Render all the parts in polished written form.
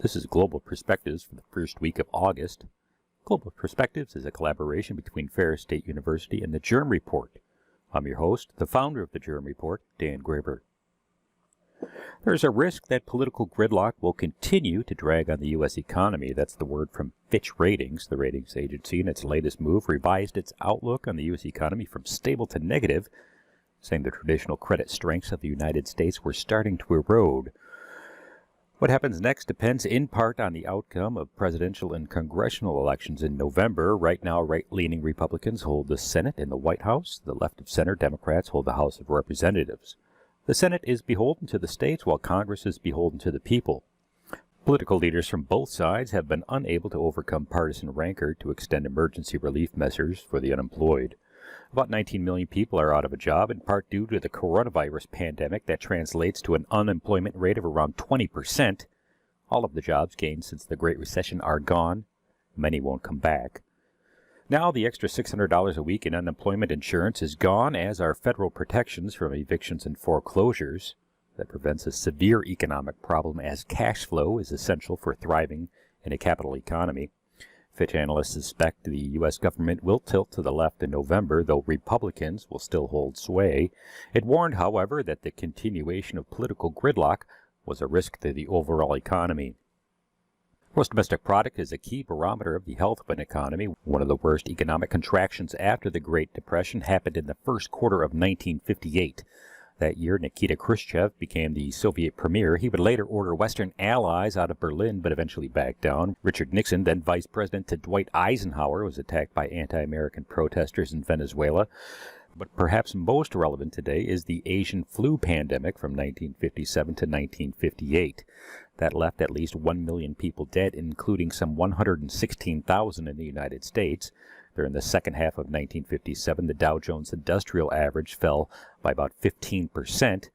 This is Global Perspectives for the first week of August. Global Perspectives is a collaboration between Ferris State University and the GERM Report. I'm your host, the founder of the GERM Report, Dan Graber. There's a risk that political gridlock will continue to drag on the U.S. economy. That's the word from Fitch Ratings. The ratings agency, in its latest move, revised its outlook on the U.S. economy from stable to negative, saying the traditional credit strengths of the United States were starting to erode. What happens next depends in part on the outcome of presidential and congressional elections in November. Right now, right-leaning Republicans hold the Senate and the White House. The left-of-center Democrats hold the House of Representatives. The Senate is beholden to the states, while Congress is beholden to the people. Political leaders from both sides have been unable to overcome partisan rancor to extend emergency relief measures for the unemployed. About 19 million people are out of a job, in part due to the coronavirus pandemic that translates to an unemployment rate of around 20%. All of the jobs gained since the Great Recession are gone. Many won't come back. Now the extra $600 a week in unemployment insurance is gone, as are federal protections from evictions and foreclosures. That prevents a severe economic problem, as cash flow is essential for thriving in a capital economy. Fitch analysts suspect the U.S. government will tilt to the left in November, though Republicans will still hold sway. It warned, however, that the continuation of political gridlock was a risk to the overall economy. Gross domestic product is a key barometer of the health of an economy. One of the worst economic contractions after the Great Depression happened in the first quarter of 1958. That year, Nikita Khrushchev became the Soviet premier. He would later order Western allies out of Berlin, but eventually backed down. Richard Nixon, then vice president to Dwight Eisenhower, was attacked by anti-American protesters in Venezuela. But perhaps most relevant today is the Asian flu pandemic from 1957 to 1958. That left at least 1 million people dead, including some 116,000 in the United States. During the second half of 1957, the Dow Jones Industrial Average fell by about 15%.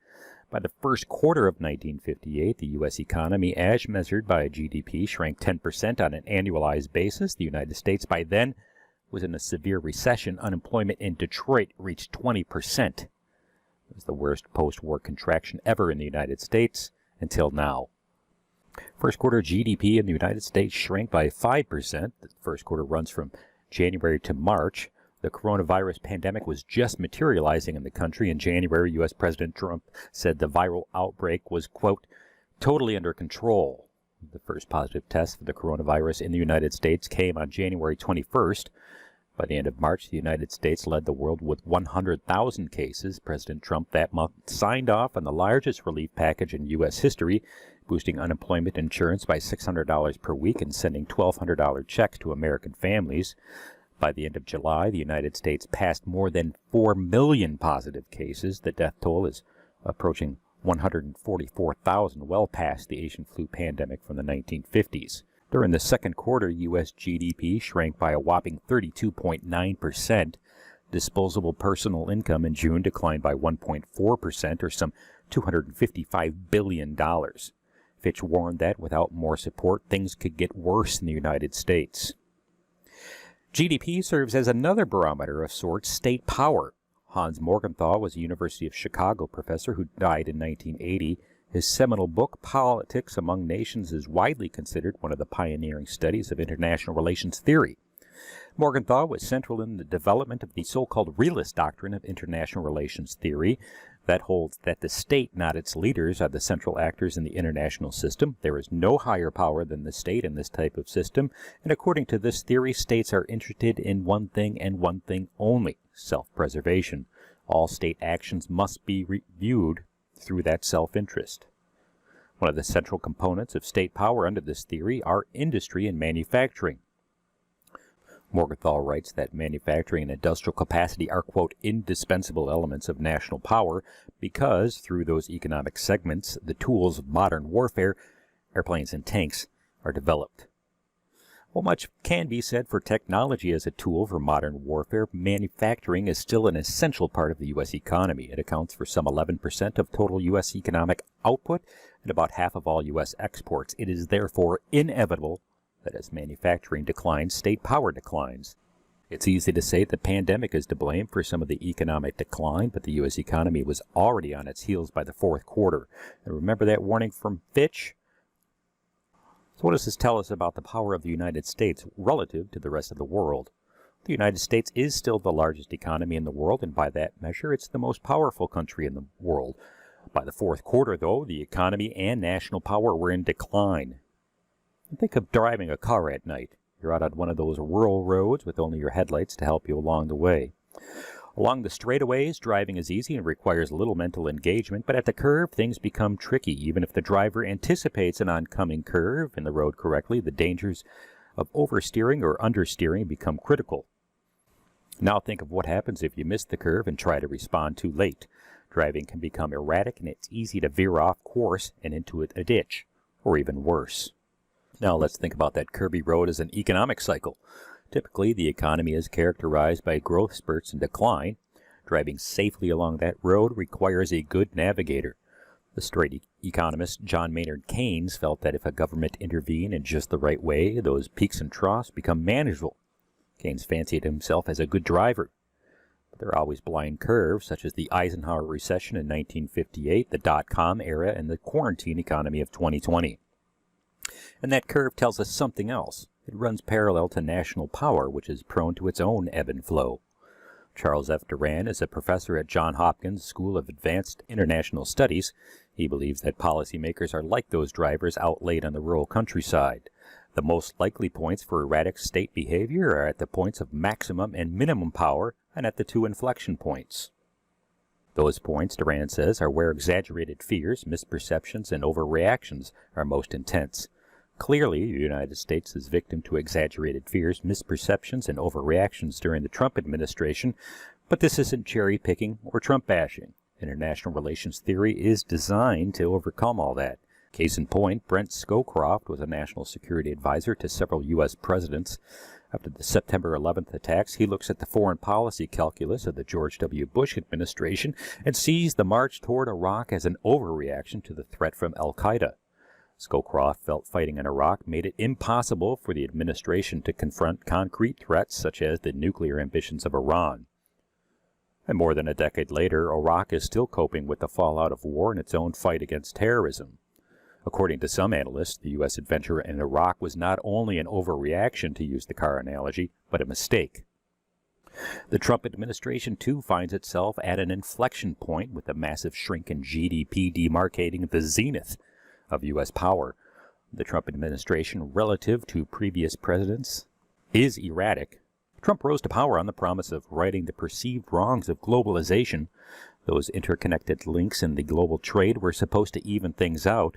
By the first quarter of 1958, the U.S. economy, as measured by GDP, shrank 10% on an annualized basis. The United States, by then, was in a severe recession. Unemployment in Detroit reached 20%. It was the worst post-war contraction ever in the United States until now. First quarter GDP in the United States shrank by 5%. The first quarter runs from January to March. The coronavirus pandemic was just materializing in the country. In January, U.S. President Trump said the viral outbreak was, quote, totally under control. The first positive test for the coronavirus in the United States came on January 21st. By the end of March, the United States led the world with 100,000 cases. President Trump that month signed off on the largest relief package in U.S. history, boosting unemployment insurance by $600 per week and sending $1,200 checks to American families. By the end of July, the United States passed more than 4 million positive cases. The death toll is approaching 144,000, well past the Asian flu pandemic from the 1950s. During the second quarter, U.S. GDP shrank by a whopping 32.9%. Disposable personal income in June declined by 1.4%, or some $255 billion. Fitch warned that without more support, things could get worse in the United States. GDP serves as another barometer of sorts, state power. Hans Morgenthau was a University of Chicago professor who died in 1980. His seminal book, Politics Among Nations, is widely considered one of the pioneering studies of international relations theory. Morgenthau was central in the development of the so-called realist doctrine of international relations theory that holds that the state, not its leaders, are the central actors in the international system. There is no higher power than the state in this type of system, and according to this theory, states are interested in one thing and one thing only: self-preservation. All state actions must be reviewed through that self-interest. One of the central components of state power under this theory are industry and manufacturing. Morgenthau writes that manufacturing and industrial capacity are, quote, indispensable elements of national power because, through those economic segments, the tools of modern warfare, airplanes and tanks, are developed. While much can be said for technology as a tool for modern warfare, manufacturing is still an essential part of the U.S. economy. It accounts for some 11% of total U.S. economic output and about half of all U.S. exports. It is therefore inevitable that as manufacturing declines, state power declines. It's easy to say the pandemic is to blame for some of the economic decline, but the U.S. economy was already on its heels by the fourth quarter. And remember that warning from Fitch? So what does this tell us about the power of the United States relative to the rest of the world? The United States is still the largest economy in the world, and by that measure, it's the most powerful country in the world. By the fourth quarter, though, the economy and national power were in decline. Think of driving a car at night. You're out on one of those rural roads with only your headlights to help you along the way. Along the straightaways, driving is easy and requires little mental engagement, but at the curve, things become tricky. Even if the driver anticipates an oncoming curve in the road correctly, the dangers of oversteering or understeering become critical. Now think of what happens if you miss the curve and try to respond too late. Driving can become erratic, and it's easy to veer off course and into a ditch, or even worse. Now let's think about that curvy road as an economic cycle. Typically, the economy is characterized by growth spurts and decline. Driving safely along that road requires a good navigator. The straight economist John Maynard Keynes felt that if a government intervened in just the right way, those peaks and troughs become manageable. Keynes fancied himself as a good driver. But there are always blind curves, such as the Eisenhower recession in 1958, the dot-com era, and the quarantine economy of 2020. And that curve tells us something else. It runs parallel to national power, which is prone to its own ebb and flow. Charles F. Duran is a professor at Johns Hopkins School of Advanced International Studies. He believes that policymakers are like those drivers out late on the rural countryside. The most likely points for erratic state behavior are at the points of maximum and minimum power and at the two inflection points. Those points, Duran says, are where exaggerated fears, misperceptions, and overreactions are most intense. Clearly, the United States is victim to exaggerated fears, misperceptions, and overreactions during the Trump administration, but this isn't cherry-picking or Trump-bashing. International relations theory is designed to overcome all that. Case in point, Brent Scowcroft was a national security advisor to several U.S. presidents. After the September 11th attacks, he looks at the foreign policy calculus of the George W. Bush administration and sees the march toward Iraq as an overreaction to the threat from al-Qaeda. Scowcroft felt fighting in Iraq made it impossible for the administration to confront concrete threats such as the nuclear ambitions of Iran. And more than a decade later, Iraq is still coping with the fallout of war and its own fight against terrorism. According to some analysts, the U.S. adventure in Iraq was not only an overreaction, to use the car analogy, but a mistake. The Trump administration, too, finds itself at an inflection point with a massive shrink in GDP demarcating the zenith of U.S. power. The Trump administration, relative to previous presidents, is erratic. Trump rose to power on the promise of righting the perceived wrongs of globalization. Those interconnected links in the global trade were supposed to even things out,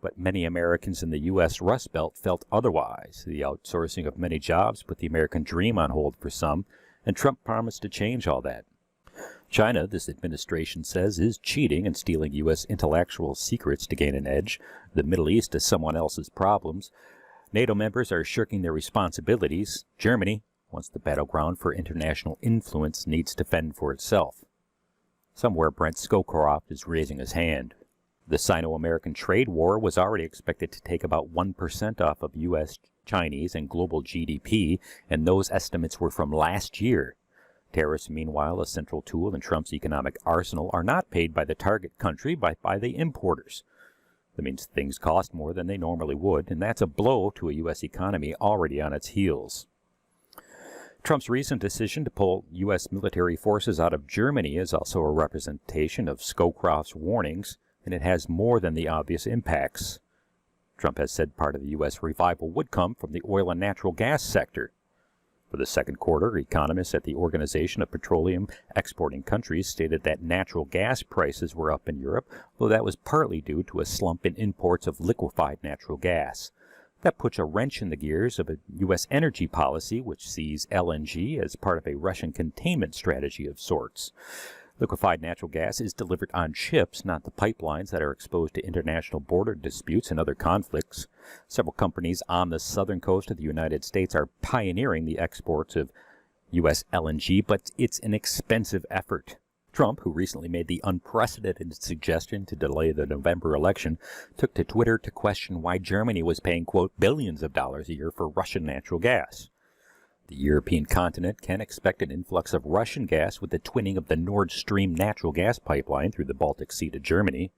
but many Americans in the U.S. Rust Belt felt otherwise. The outsourcing of many jobs put the American dream on hold for some, and Trump promised to change all that. China, this administration says, is cheating and stealing U.S. intellectual secrets to gain an edge. The Middle East is someone else's problems. NATO members are shirking their responsibilities. Germany, once the battleground for international influence, needs to fend for itself. Somewhere Brent Scowcroft is raising his hand. The Sino-American trade war was already expected to take about 1% off of U.S., Chinese, and global GDP, and those estimates were from last year. Tariffs, meanwhile, a central tool in Trump's economic arsenal, are not paid by the target country, but by the importers. That means things cost more than they normally would, and that's a blow to a U.S. economy already on its heels. Trump's recent decision to pull U.S. military forces out of Germany is also a representation of Scowcroft's warnings, and it has more than the obvious impacts. Trump has said part of the U.S. revival would come from the oil and natural gas sector. For the second quarter, economists at the Organization of Petroleum Exporting Countries stated that natural gas prices were up in Europe, though that was partly due to a slump in imports of liquefied natural gas. That puts a wrench in the gears of a U.S. energy policy which sees LNG as part of a Russian containment strategy of sorts. Liquefied natural gas is delivered on ships, not the pipelines that are exposed to international border disputes and other conflicts. Several companies on the southern coast of the United States are pioneering the exports of U.S. LNG, but it's an expensive effort. Trump, who recently made the unprecedented suggestion to delay the November election, took to Twitter to question why Germany was paying, quote, billions of dollars a year for Russian natural gas. The European continent can expect an influx of Russian gas with the twinning of the Nord Stream natural gas pipeline through the Baltic Sea to Germany.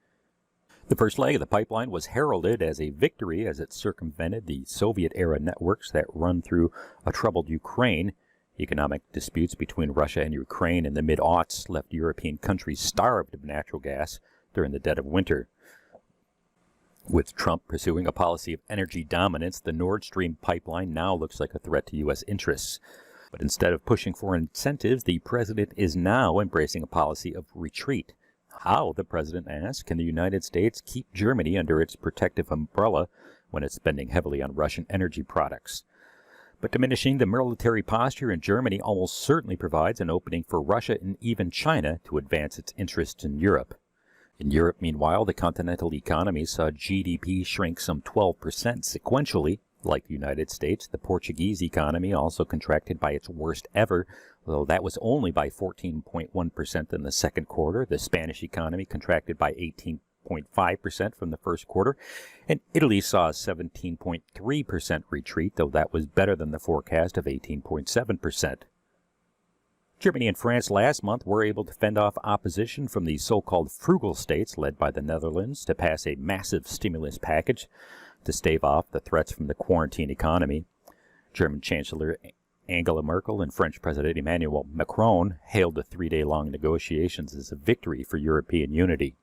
The first leg of the pipeline was heralded as a victory as it circumvented the Soviet-era networks that run through a troubled Ukraine. Economic disputes between Russia and Ukraine in the mid-aughts left European countries starved of natural gas during the dead of winter. With Trump pursuing a policy of energy dominance, the Nord Stream pipeline now looks like a threat to U.S. interests. But instead of pushing for incentives, the president is now embracing a policy of retreat. How, the president asks, can the United States keep Germany under its protective umbrella when it's spending heavily on Russian energy products? But diminishing the military posture in Germany almost certainly provides an opening for Russia and even China to advance its interests in Europe. In Europe, meanwhile, the continental economy saw GDP shrink some 12% sequentially. Like the United States, the Portuguese economy also contracted by its worst ever, though that was only by 14.1% in the second quarter. The Spanish economy contracted by 18.5% from the first quarter, and Italy saw a 17.3% retreat, though that was better than the forecast of 18.7%. Germany and France last month were able to fend off opposition from the so-called frugal states led by the Netherlands to pass a massive stimulus package to stave off the threats from the quarantine economy. German Chancellor Angela Merkel and French President Emmanuel Macron hailed the three-day-long negotiations as a victory for European unity.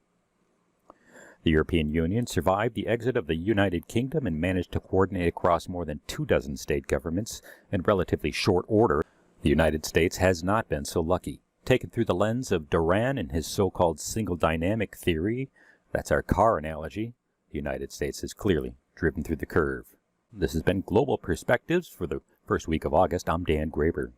The European Union survived the exit of the United Kingdom and managed to coordinate across more than 24 state governments in relatively short order. The United States has not been so lucky. Taken through the lens of Duran and his so-called single dynamic theory, that's our car analogy, the United States has clearly driven through the curve. This has been Global Perspectives for the first week of August. I'm Dan Graber.